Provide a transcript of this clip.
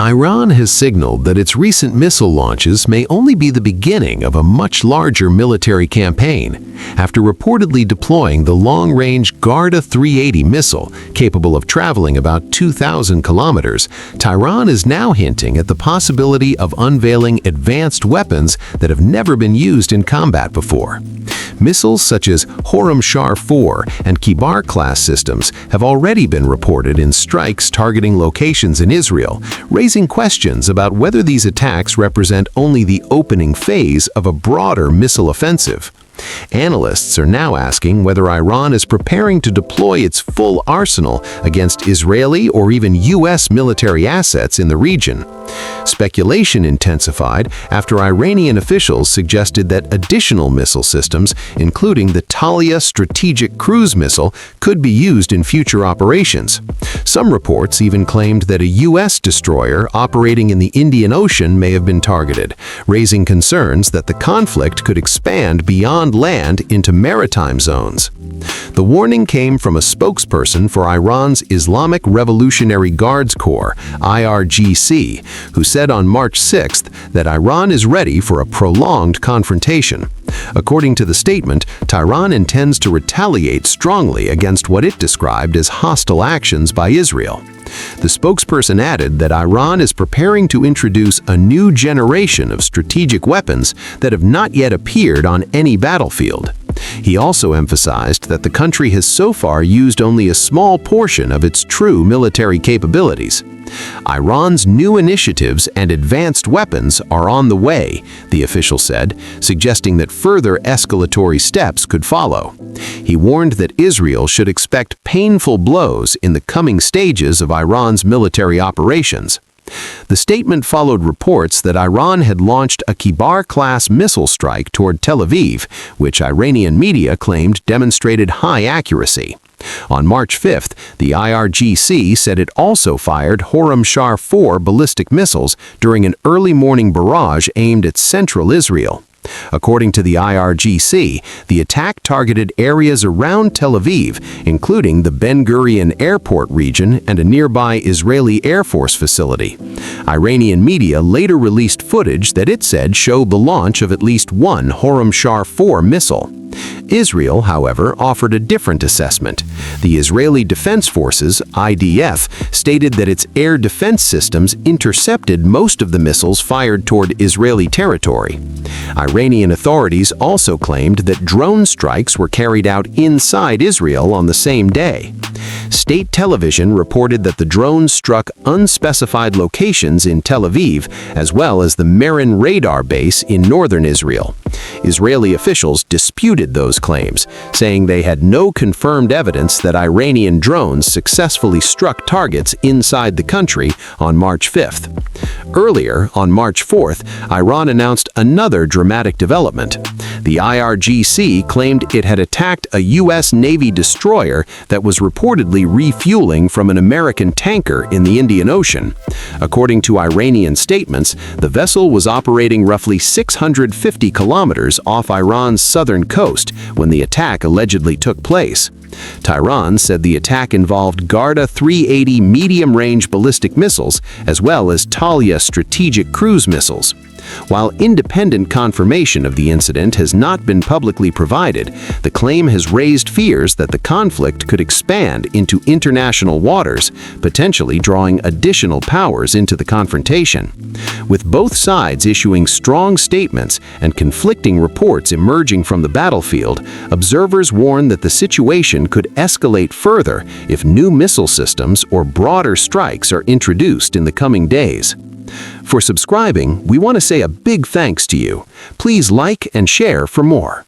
Iran has signaled that its recent missile launches may only be the beginning of a much larger military campaign, after reportedly deploying the long-range Garda 380 missile, capable of traveling about 2,000 kilometers. Tehran is now hinting at the possibility of unveiling advanced weapons that have never been used in combat before. Missiles such as Khorramshahr-4 and Kibar-class systems have already been reported in strikes targeting locations in Israel, raising questions about whether these attacks represent only the opening phase of a broader missile offensive. Analysts are now asking whether Iran is preparing to deploy its full arsenal against Israeli or even U.S. military assets in the region. Speculation intensified after Iranian officials suggested that additional missile systems, including the Talia strategic cruise missile, could be used in future operations. Some reports even claimed that a U.S. destroyer operating in the Indian Ocean may have been targeted, raising concerns that the conflict could expand beyond land into maritime zones. The warning came from a spokesperson for Iran's Islamic Revolutionary Guards Corps, IRGC, who said on March 6th that Iran is ready for a prolonged confrontation. According to the statement, Tehran intends to retaliate strongly against what it described as hostile actions by Israel. The spokesperson added that Iran is preparing to introduce a new generation of strategic weapons that have not yet appeared on any battlefield. He also emphasized that the country has so far used only a small portion of its true military capabilities. Iran's new initiatives and advanced weapons are on the way, the official said, suggesting that further escalatory steps could follow. He warned that Israel should expect painful blows in the coming stages of Iran's military operations. The statement followed reports that Iran had launched a Kibar-class missile strike toward Tel Aviv, which Iranian media claimed demonstrated high accuracy. On March 5th, the IRGC said it also fired Khorramshahr-4 ballistic missiles during an early morning barrage aimed at central Israel. According to the IRGC, the attack targeted areas around Tel Aviv, including the Ben Gurion airport region and a nearby Israeli Air Force facility. Iranian media later released footage that it said showed the launch of at least one Khorramshahr-4 missile. Israel, however, offered a different assessment. The Israeli Defense Forces, IDF, stated that its air defense systems intercepted most of the missiles fired toward Israeli territory. Iranian authorities also claimed that drone strikes were carried out inside Israel on the same day. State television reported that the drones struck unspecified locations in Tel Aviv, as well as the Meron radar base in northern Israel. Israeli officials disputed those claims, saying they had no confirmed evidence that Iranian drones successfully struck targets inside the country on March 5th. Earlier, on March 4th, Iran announced another dramatic development. The IRGC claimed it had attacked a U.S. Navy destroyer that was reportedly refueling from an American tanker in the Indian Ocean. According to Iranian statements, the vessel was operating roughly 650 kilometers off Iran's southern coast when the attack allegedly took place. Tehran said the attack involved Garda 380 medium-range ballistic missiles as well as Talia strategic cruise missiles. While independent confirmation of the incident has not been publicly provided, the claim has raised fears that the conflict could expand into international waters, potentially drawing additional powers into the confrontation. With both sides issuing strong statements and conflicting reports emerging from the battlefield, observers warn that the situation could escalate further if new missile systems or broader strikes are introduced in the coming days. For subscribing, we want to say a big thanks to you. Please like and share for more.